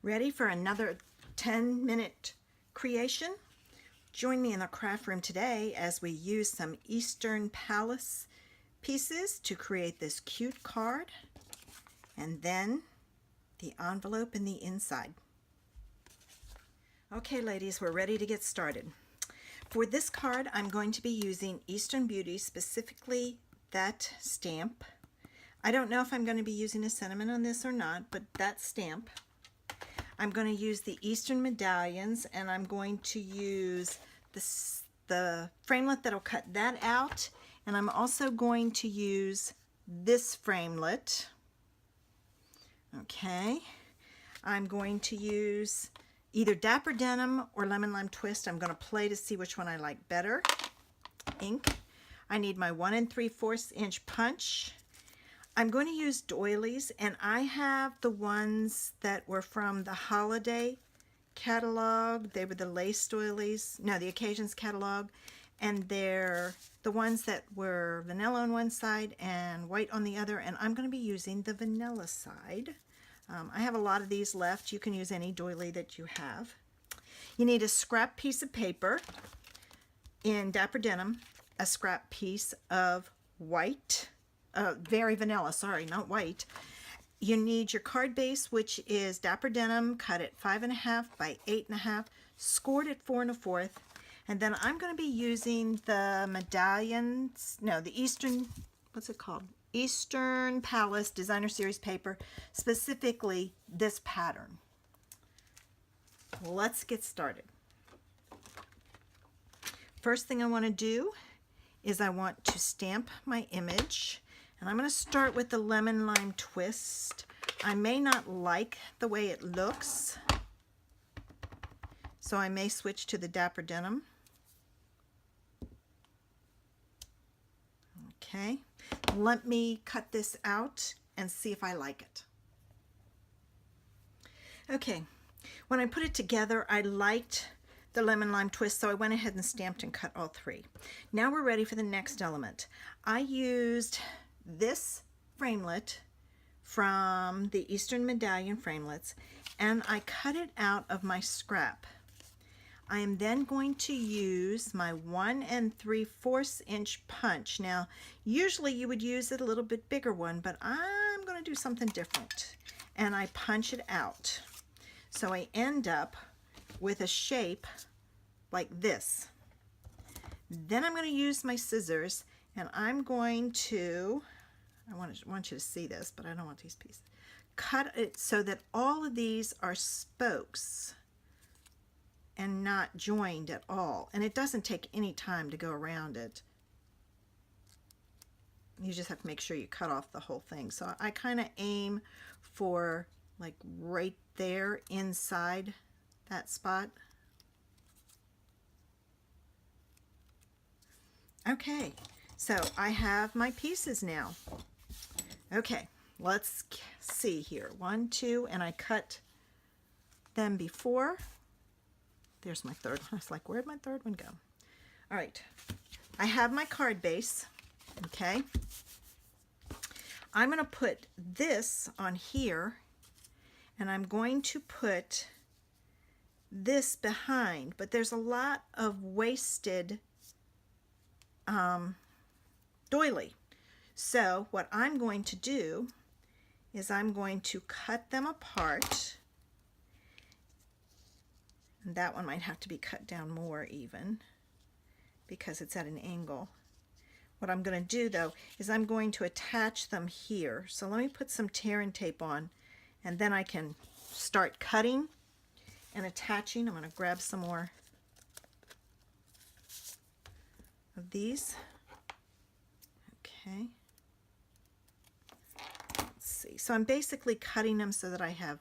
Ready for another 10-minute creation? Join me in the craft room today as we use some Eastern Palace pieces to create this cute card, and then the envelope in the inside. Okay, ladies, we're ready to get started. For this card, I'm going to be using Eastern Beauty, specifically that stamp. I don't know if I'm going to be using a sentiment on this or not, but that stamp. I'm going to use the Eastern medallions, and I'm going to use the framelit that'll cut that out, and I'm also going to use this framelit. Okay, I'm going to use either Dapper Denim or Lemon Lime Twist. I'm going to play to see which one I like better. Ink. I need my 1 3/4 inch punch. I'm going to use doilies, and I have the ones that were from the holiday catalog. They were the lace doilies, no, the occasions catalog, and they're the ones that were vanilla on one side and white on the other, and I'm going to be using the vanilla side. I have a lot of these left. You can use any doily that you have. You need a scrap piece of paper in Dapper Denim, a scrap piece of white, very vanilla, sorry, not white. You need your card base, which is Dapper Denim, cut at 5.5 by 8.5, scored at 4 1/4. And then I'm going to be using the medallions, no, the Eastern, what's it called? Eastern Palace Designer Series paper, specifically this pattern. Let's get started. First thing I want to do is I want to stamp my image, and I'm going to start with the Lemon Lime Twist. I may not like the way it looks, so I may switch to the Dapper Denim. Okay, let me cut this out and see if I like it. Okay, when I put it together, I liked the Lemon Lime Twist, so I went ahead and stamped and cut all three. Now we're ready for the next element. I used this framelit from the Eastern Medallion framelits, and I cut it out of my scrap. I am then going to use my 1 3/4 inch punch. Now, usually you would use a little bit bigger one, but I'm going to do something different, and I punch it out. So I end up with a shape like this. Then I'm going to use my scissors, and I'm going to, I want you to see this, but I don't want these pieces. Cut it so that all of these are spokes and not joined at all. And it doesn't take any time to go around it. You just have to make sure you cut off the whole thing. So I kind of aim for like right there inside that spot. Okay, so I have my pieces now. Okay, let's see here. 1, 2, and I cut them before. There's my third one. I was like, where'd my third one go? All right, I have my card base, okay? I'm gonna put this on here, and I'm going to put this behind, but there's a lot of wasted doily. So what I'm going to do is I'm going to cut them apart. And that one might have to be cut down more even because it's at an angle. What I'm going to do though is I'm going to attach them here. So let me put some tear and tape on, and then I can start cutting and attaching. I'm going to grab some more of these. Okay. Let's see. So I'm basically cutting them so that I have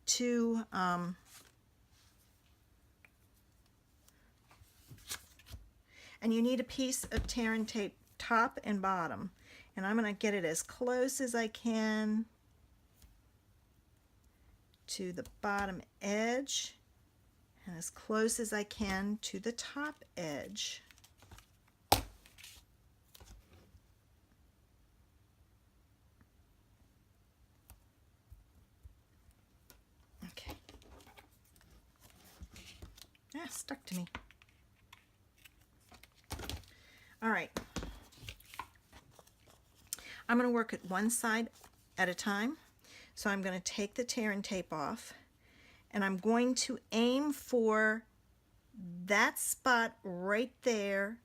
two and you need a piece of tear and tape top and bottom, and I'm going to get it as close as I can to the bottom edge and as close as I can to the top edge. stuck to me. All right. I'm going to work at one side at a time. So I'm going to take the tear and tape off, and I'm going to aim for that spot right there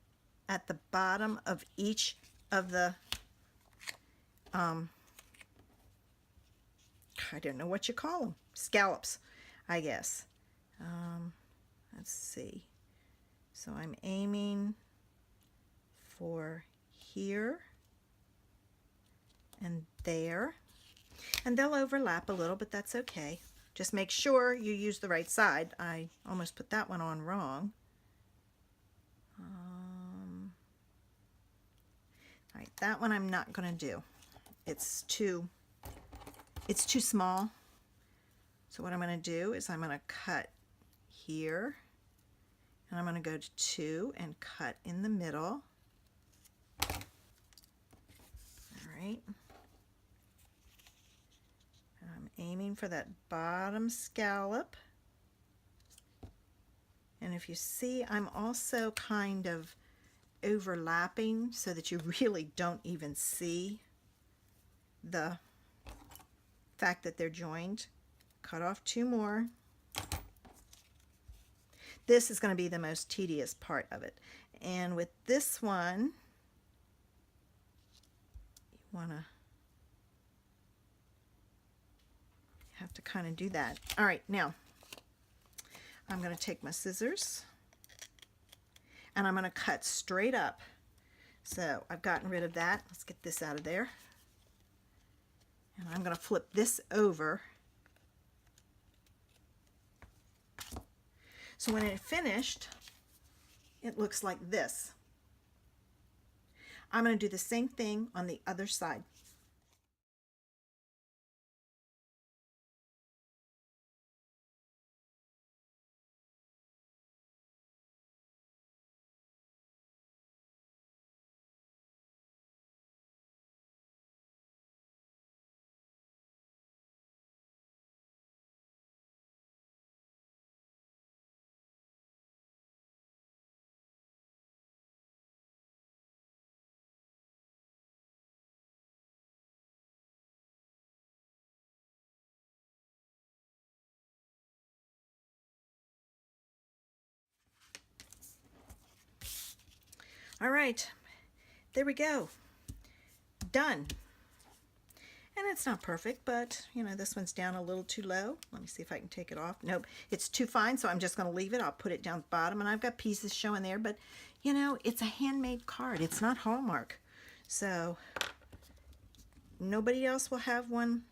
at the bottom of each of the I don't know what you call them, scallops, I guess. Let's see. So I'm aiming for here and there, and they'll overlap a little, but that's okay. Just make sure you use the right side. I almost put that one on wrong. All right, that one I'm not going to do. It's too small. So what I'm going to do is I'm going to cut here, and I'm going to go to 2 and cut in the middle. All right. And I'm aiming for that bottom scallop. And if you see, I'm also kind of overlapping so that you really don't even see the fact that they're joined. Cut off 2 more. This is going to be the most tedious part of it. And with this one, you have to kind of do that. All right, now I'm going to take my scissors and I'm going to cut straight up. So I've gotten rid of that. Let's get this out of there. And I'm going to flip this over. So when it's finished, it looks like this. I'm going to do the same thing on the other side. All right, there we go. Done. And it's not perfect, but you know, this one's down a little too low. Let me see if I can take it off. Nope, it's too fine, so I'm just going to leave it. I'll put it down at the bottom, and I've got pieces showing there, but you know, it's a handmade card. It's not Hallmark. So nobody else will have one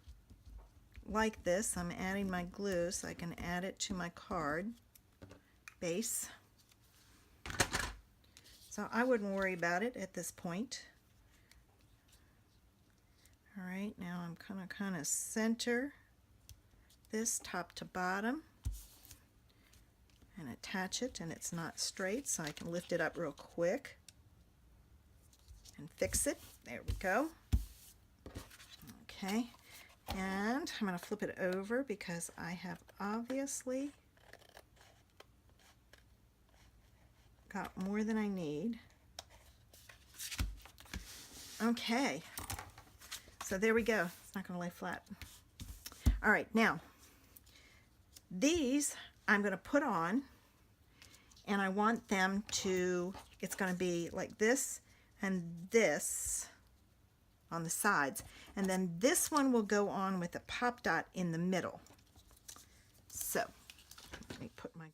like this. I'm adding my glue so I can add it to my card base. So I wouldn't worry about it at this point. All right, now I'm gonna kind of center this top to bottom and attach it, and it's not straight, so I can lift it up real quick and fix it. There we go. Okay, and I'm gonna flip it over because I have obviously got more than I need. Okay, so there we go. It's not going to lay flat. All right, now these I'm going to put on, and I want them to, it's going to be like this and this on the sides, and then this one will go on with a pop dot in the middle. So let me put my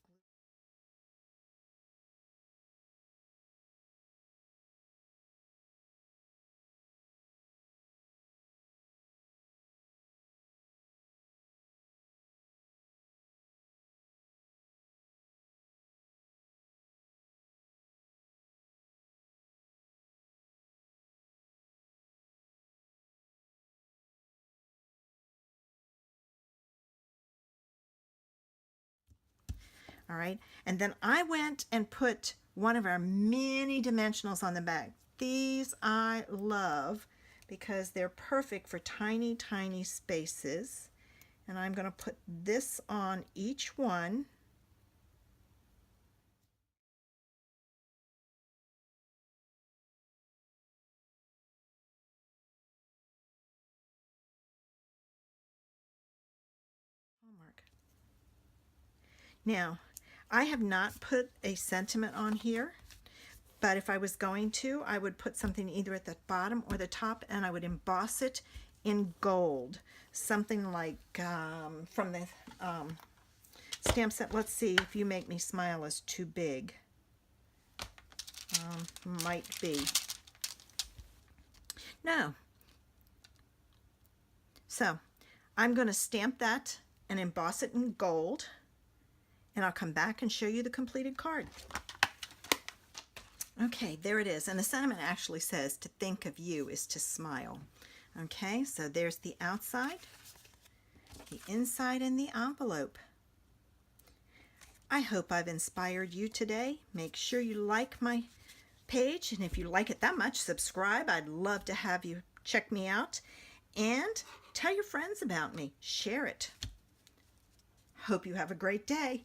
all right, and then I went and put one of our mini dimensionals on the back. These I love because they're perfect for tiny, tiny spaces. And I'm going to put this on each one. Now, I have not put a sentiment on here, but if I was going to, I would put something either at the bottom or the top, and I would emboss it in gold. Something like from the stamp set. Let's see if You Make Me Smile is too big. Might be. No. So I'm going to stamp that and emboss it in gold, and I'll come back and show you the completed card. Okay, there it is. And the sentiment actually says, to think of you is to smile. Okay, so there's the outside, the inside, and the envelope. I hope I've inspired you today. Make sure you like my page, and if you like it that much, subscribe. I'd love to have you check me out, and tell your friends about me. Share it. Hope you have a great day.